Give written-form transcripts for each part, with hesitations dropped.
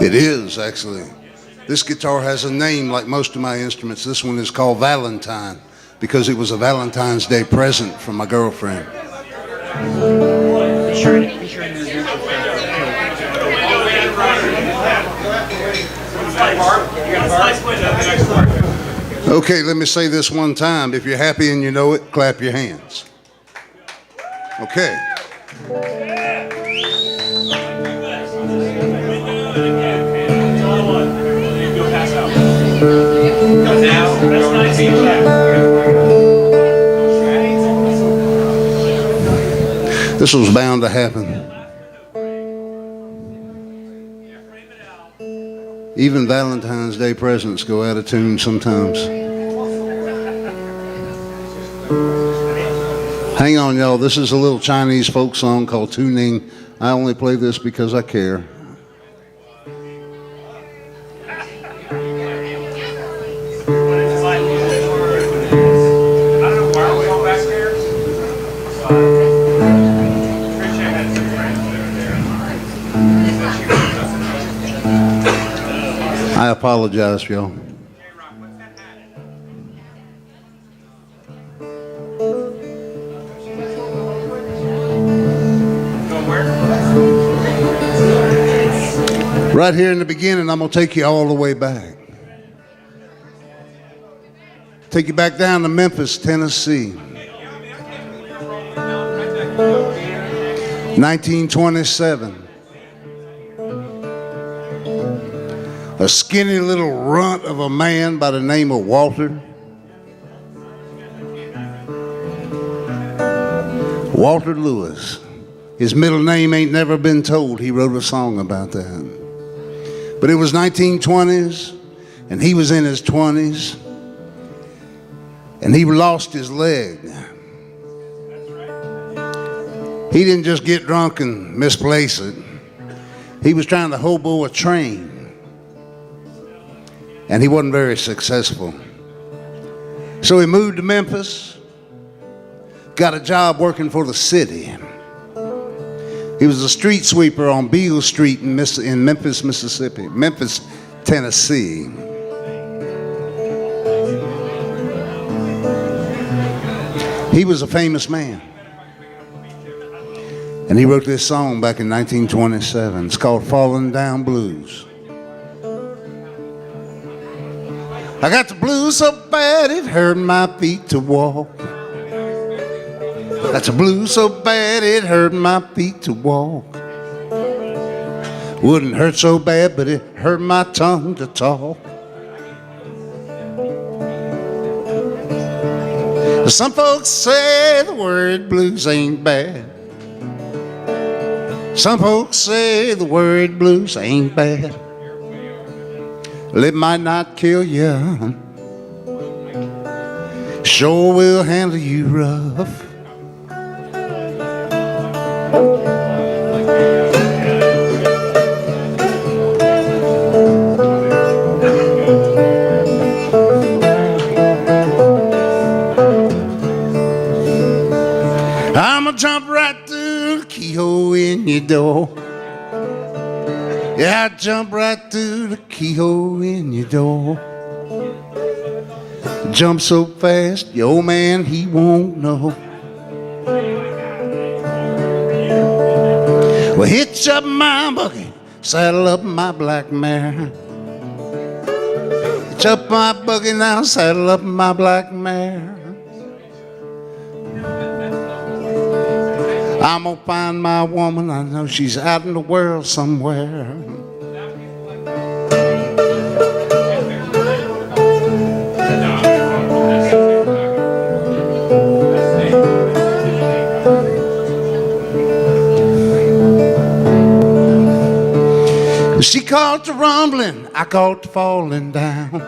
It is, actually. This guitar has a name like most of my instruments. This one is called Valentine because it was a Valentine's Day present from my girlfriend. Be sure to introduce yourself. Okay, let me say this one time. If you're happy and you know it, clap your hands. Okay. This was bound to happen. Even Valentine's Day presents go out of tune sometimes. Hang on, y'all. This is a little Chinese folk song called Tuning. I only play this because I care. I apologize, y'all. Right here in the beginning, I'm going to take you all the way back. Take you back down to Memphis, Tennessee. 1927. A skinny little runt of a man by the name of Walter. Walter Lewis. His middle name ain't never been told. He wrote a song about that. But it was 1920s, and he was in his 20s, and he lost his leg. He didn't just get drunk and misplace it. He was trying to hobo a train. And he wasn't very successful. So he moved to Memphis, got a job working for the city. He was a street sweeper on Beale Street in Memphis, Mississippi, Memphis, Tennessee. He was a famous man. And he wrote this song back in 1927. It's called Falling Down Blues. I got the blues so bad it hurt my feet to walk. Got the blues so bad it hurt my feet to walk. Wouldn't hurt so bad, but it hurt my tongue to talk. Some folks say the word blues ain't bad. Some folks say the word blues ain't bad. Well, it might not kill you, sure will handle you rough. I'ma jump right through the keyhole in your door. Yeah, I jump right through the keyhole in your door. Jump so fast, your old man, he won't know. Well, hitch up my buggy, saddle up my black mare. Hitch up my buggy now, saddle up my black mare. I'm gonna find my woman, I know she's out in the world somewhere. She called to rumbling, I called to falling down.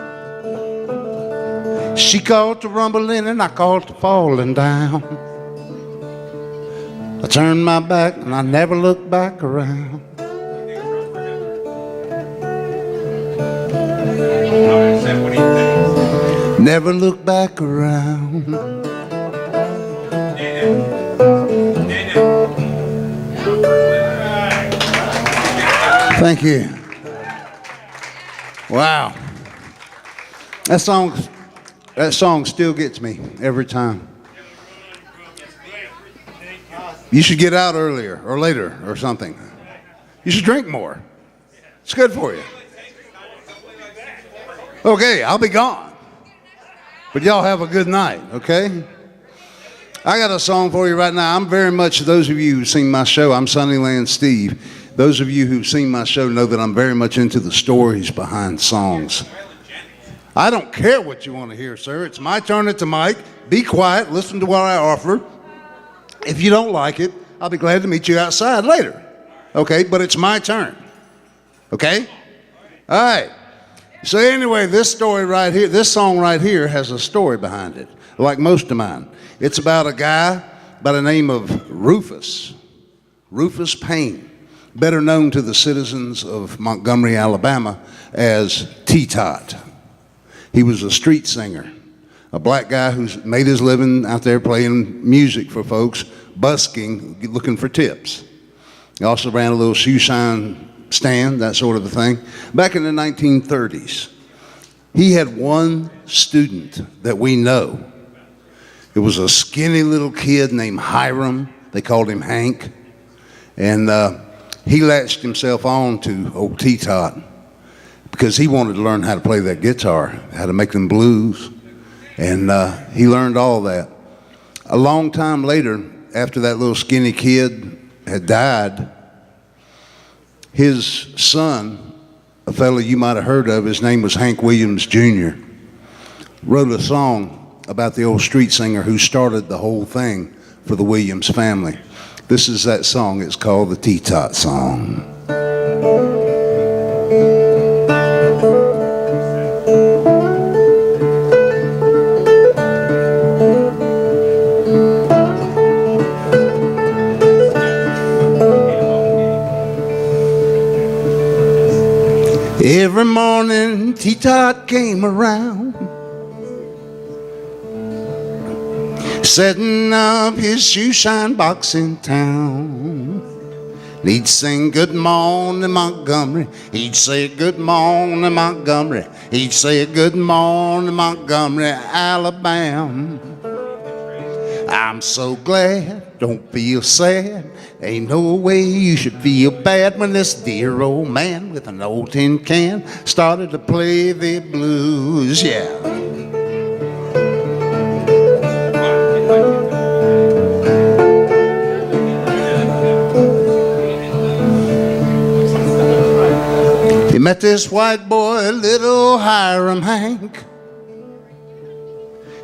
She called to rumbling and I called to falling down. I turned my back and I never looked back around. Never looked back around. Thank you. Wow. That song still gets me every time. You should get out earlier or later or something. You should drink more. It's good for you. Okay, I'll be gone. But y'all have a good night, okay? I got a song for you right now. I'm very much, those of you who've seen my show, I'm Sunnyland Steve. Those of you who've seen my show know that I'm very much into the stories behind songs. I don't care what you want to hear, sir. It's my turn at the mic. Be quiet, listen to what I offer. If you don't like it, I'll be glad to meet you outside later. Okay, but it's my turn. Okay? All right. So anyway, this story right here, this song right here has a story behind it, like most of mine. It's about a guy by the name of Rufus Payne, better known to the citizens of Montgomery, Alabama as Ttaught. He was a street singer, a black guy who's made his living out there playing music for folks, busking, looking for tips. He also ran a little shoe shine stand, that sort of a thing. Back in the 1930s, he had one student that we know. It was a skinny little kid named Hiram. They called him Hank. And he latched himself on to old Ttaught because he wanted to learn how to play that guitar, how to make them blues. And he learned all that. A long time later, after that little skinny kid had died, his son, a fellow you might have heard of, his name was Hank Williams Jr., wrote a song about the old street singer who started the whole thing for the Williams family. This is that song. It's called the Ttaught Song. Every morning Ttaught came around, setting up his shoe shine box in town. He'd sing good morning Montgomery, he'd say good morning Montgomery, he'd say good morning Montgomery, Alabama. I'm so glad, don't feel sad, ain't no way you should feel bad when this dear old man with an old tin can started to play the blues, yeah. He met this white boy, little Hiram Hank,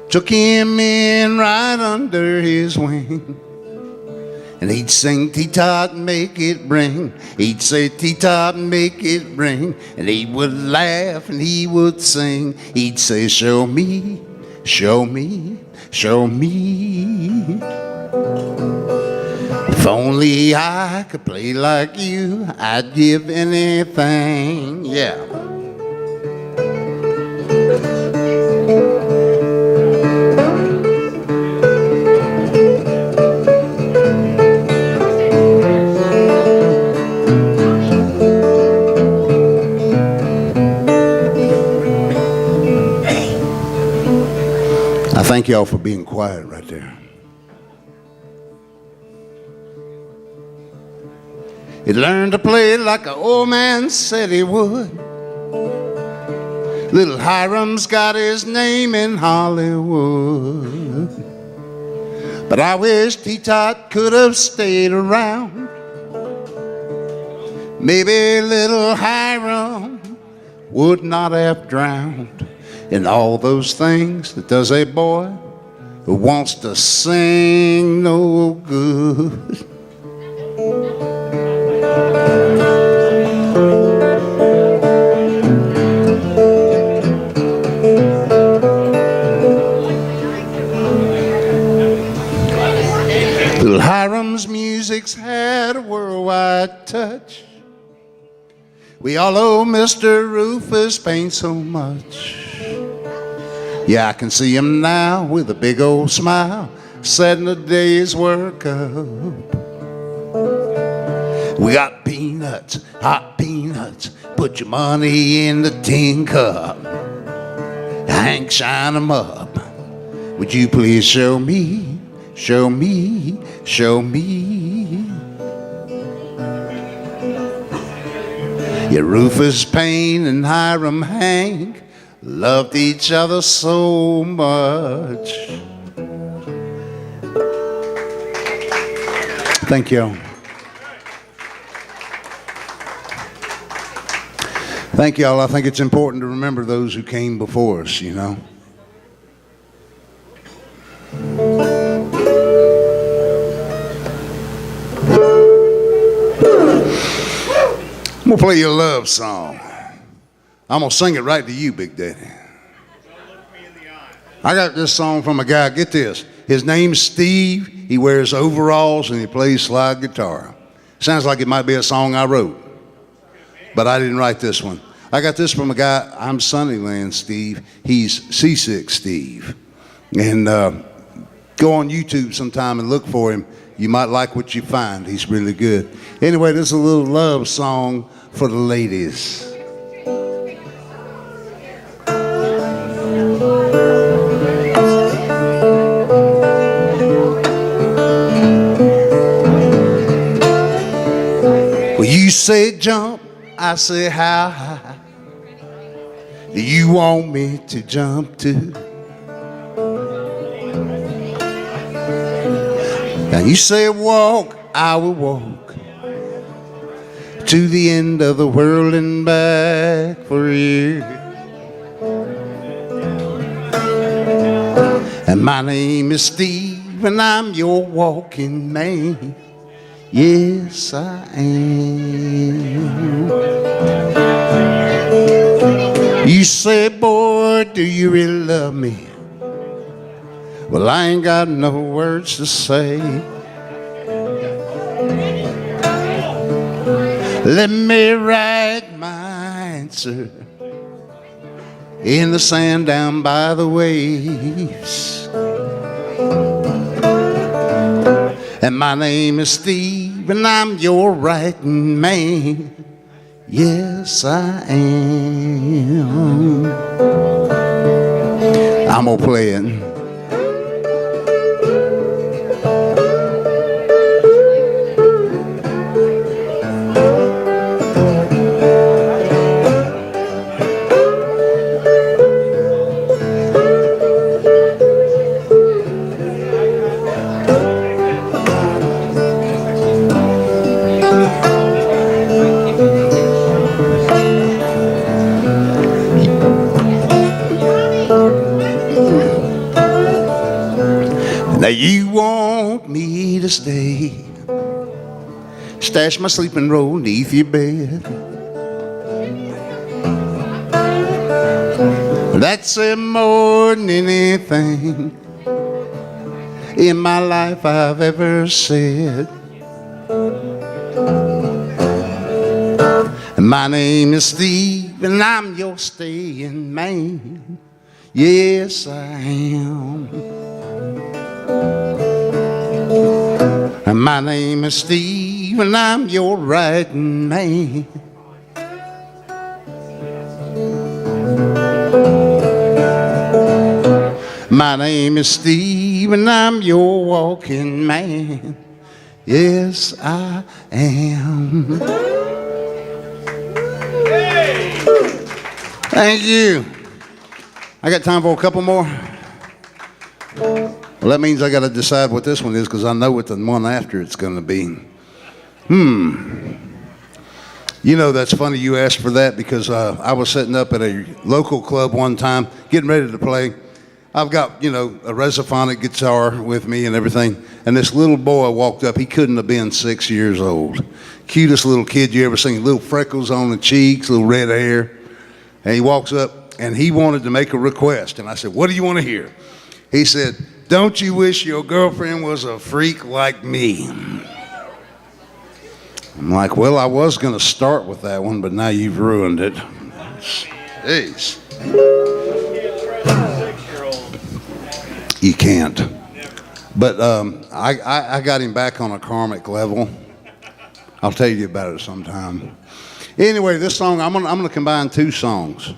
took him in right under his wing. And he'd sing, Ttaught, make it ring. He'd say, Ttaught, make it ring. And he would laugh and he would sing. He'd say, show me, show me, show me. If only I could play like you, I'd give anything, yeah. Thank y'all for being quiet right there. He learned to play like an old man said he would. Little Hiram's got his name in Hollywood. But I wish Ttaught could have stayed around. Maybe little Hiram would not have drowned in all those things that does a boy who wants to sing no good. Little Hiram's music's had a worldwide touch. We all owe Mr. Rufus Payne so much. Yeah, I can see him now with a big old smile, setting the day's work up. We got peanuts peanuts, hot peanuts. Put your money in the tin cup. Hank, shine 'em up. Would you please show me, show me, show me? Yeah, Rufus Payne and Hiram Hank loved each other so much. Thank you. Thank y'all. I think it's important to remember those who came before us, you know. I'm going to play you a love song. I'm going to sing it right to you, Big Daddy. I got this song from a guy, get this. His name's Steve. He wears overalls and he plays slide guitar. Sounds like it might be a song I wrote, but I didn't write this one. I got this from a guy, I'm Sunnyland Steve. He's Seasick Steve. And go on YouTube sometime and look for him. You might like what you find. He's really good. Anyway, this is a little love song for the ladies. Well, you say jump, I say how high do you want me to jump to? Now you say walk, I will walk to the end of the world and back for you. And my name is Steve and I'm your walking man. Yes, I am. You say, boy, do you really love me? Well, I ain't got no words to say. Let me write my answer in the sand down by the waves. And my name is Steve and I'm your writing man. Yes, I am. I'm gonna play it. Now you want me to stay, stash my sleeping roll neath your bed. That's more than anything in my life I've ever said. My name is Steve and I'm your staying man. Yes, I am. And my name is Steve and I'm your writing man. My name is Steve and I'm your walking man. Yes, I am. Thank you. I got time for a couple more. Well, that means I got to decide what this one is because I know what the one after it's going to be. You know, that's funny you asked for that because I was setting up at a local club one time, getting ready to play. I've got, you know, a resophonic guitar with me and everything. And this little boy walked up. He couldn't have been 6 years old. Cutest little kid you ever seen. Little freckles on the cheeks, little red hair. And he walks up and he wanted to make a request. And I said, what do you want to hear? He said, don't you wish your girlfriend was a freak like me? I'm like, well, I was going to start with that one, but now you've ruined it. Jeez. You can't. But I got him back on a karmic level. I'll tell you about it sometime. Anyway, this song, I'm gonna combine two songs.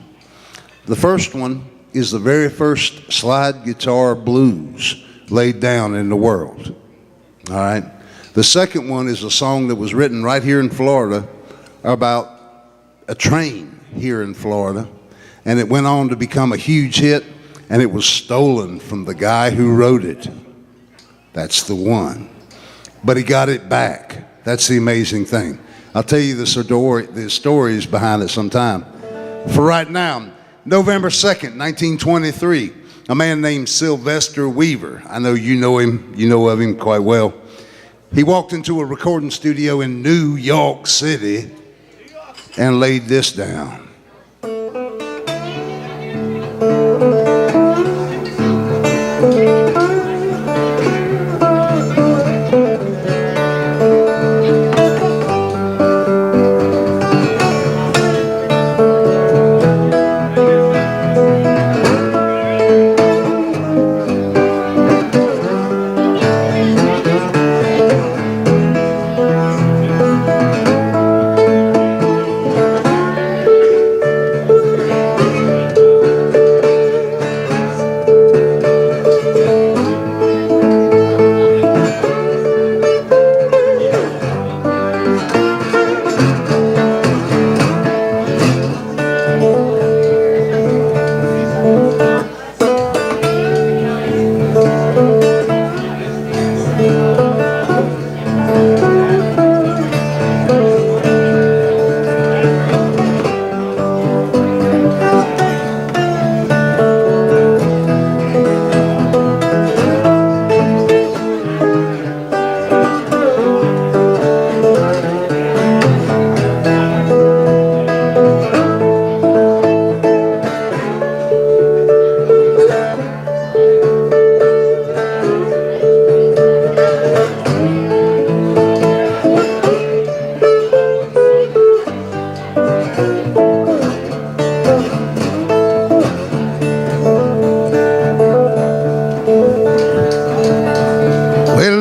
The first one is the very first slide guitar blues laid down in the world. All right? The second one is a song that was written right here in Florida about a train here in Florida, and it went on to become a huge hit, and it was stolen from the guy who wrote it. That's the one. But he got it back. That's the amazing thing. I'll tell you the stories behind it sometime. For right now, November 2nd, 1923, a man named Sylvester Weaver. I know you know him. You know of him quite well. He walked into a recording studio in New York City and laid this down.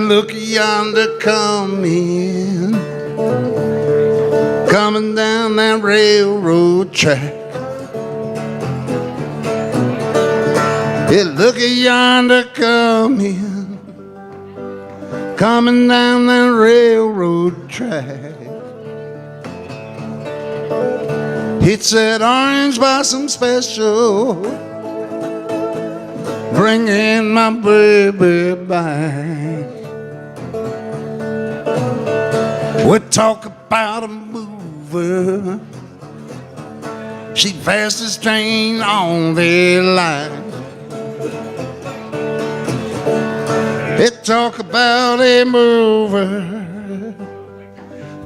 Look yonder coming down that railroad track. Yeah, look at yonder coming down that railroad track. It's that orange blossom special, bringing my baby back. We talk about a mover, she fastest train on the line. They talk about a mover,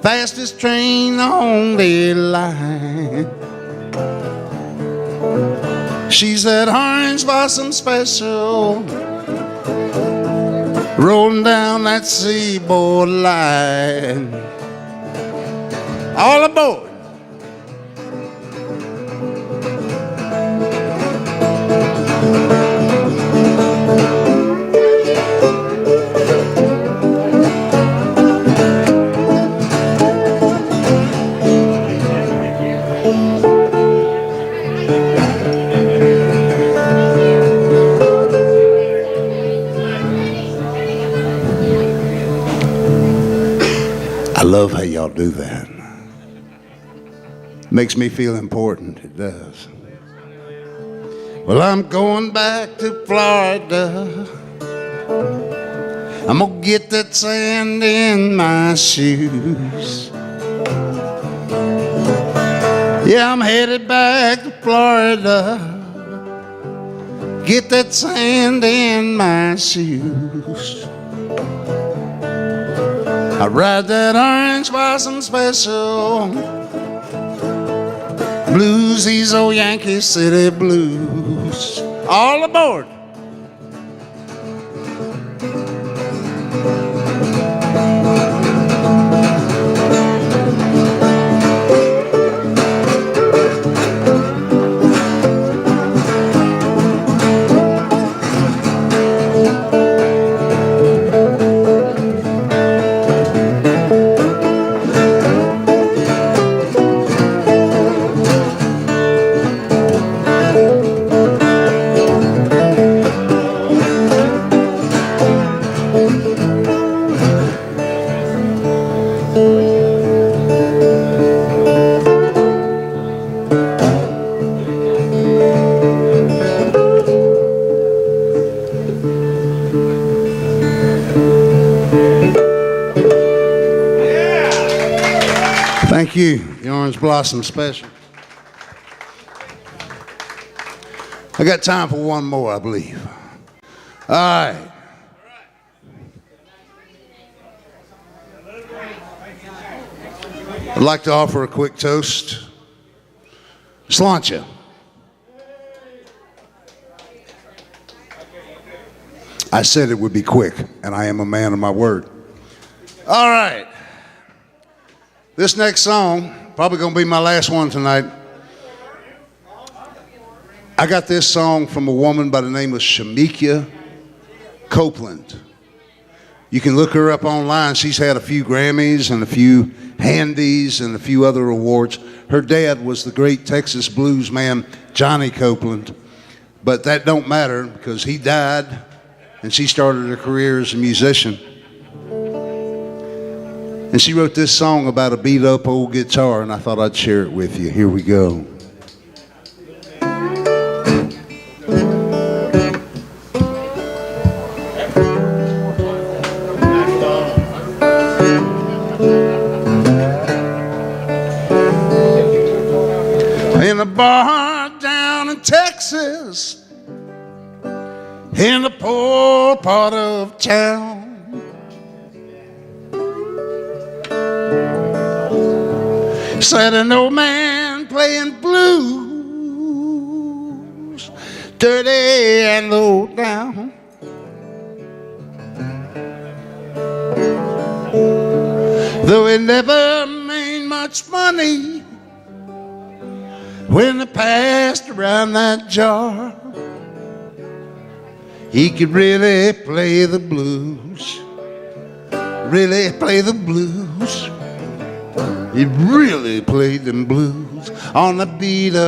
fastest train on the line. She's that orange blossom special, rolling down that seaboard line. All aboard. I love how y'all do that. Makes me feel important, it does. Well, I'm going back to Florida. I'm gonna get that sand in my shoes. Yeah, I'm headed back to Florida. Get that sand in my shoes. I ride that orange blossom special, blues, these old Yankee City blues. All aboard. Thank you, the Orange Blossom Special. I got time for one more, I believe. All right. I'd like to offer a quick toast. Sláinte. I said it would be quick, and I am a man of my word. All right. This next song, probably going to be my last one tonight. I got this song from a woman by the name of Shemekia Copeland. You can look her up online. She's had a few Grammys and a few Handies and a few other awards. Her dad was the great Texas blues man, Johnny Copeland. But that don't matter because he died and she started her career as a musician. And she wrote this song about a beat up old guitar, and I thought I'd share it with you. Here we go. In a bar down in Texas, in a poor part of town, sat an old man playing blues, dirty and low down. Though he never made much money, when they passed around that jar, he could really play the blues, really play the blues. He really played them blues on a beat up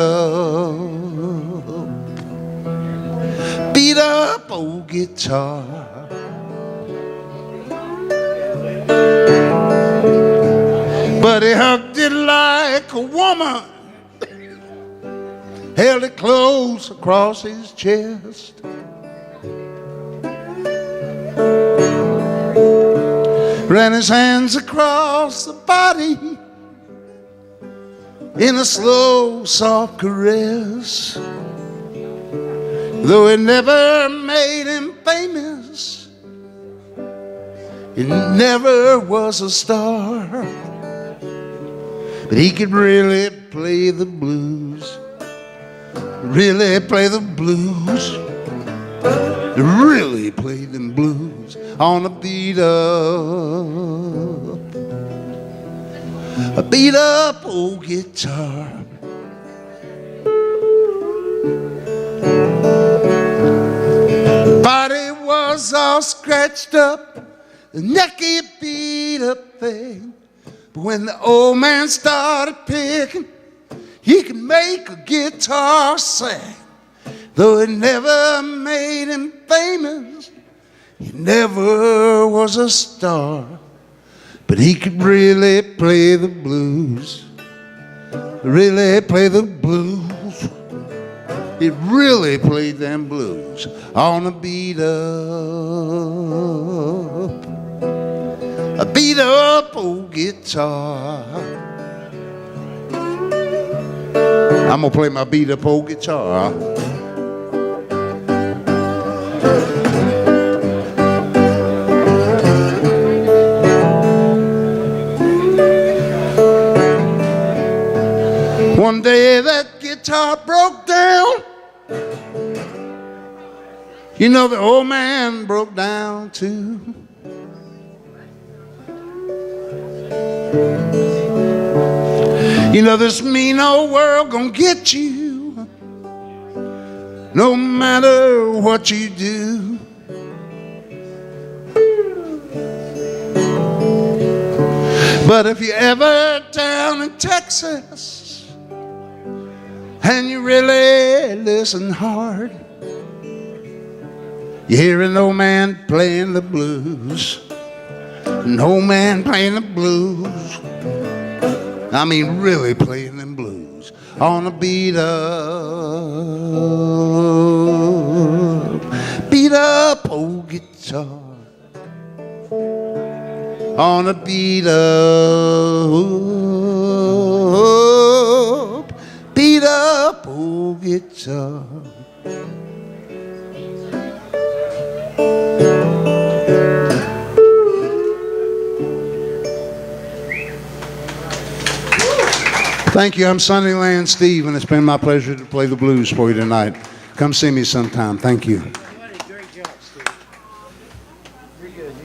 old guitar. But he hugged it like a woman, held it close across his chest. Ran his hands across the body in a slow, soft caress. Though it never made him famous, it never was a star, but he could really play the blues, really play the blues, really play them blues on a beat up old guitar. Body was all scratched up, the necky beat up thing. But when the old man started picking, he could make a guitar sing. Though it never made him famous, he never was a star, but he could really play the blues, really play the blues. He really played them blues on a beat up old guitar. I'm gonna play my beat up old guitar. One day that guitar broke down. You know the old man broke down too. You know this mean old world gonna get you, no matter what you do. But if you're ever down in Texas and you really listen hard, you hear an old man playing the blues, an old man playing the blues. I mean really playing them blues on a beat up old guitar. On a beat up up. Thank you. I'm Sunnyland Steve, and it's been my pleasure to play the blues for you tonight. Come see me sometime. Thank you. Great job, Steve. Very good.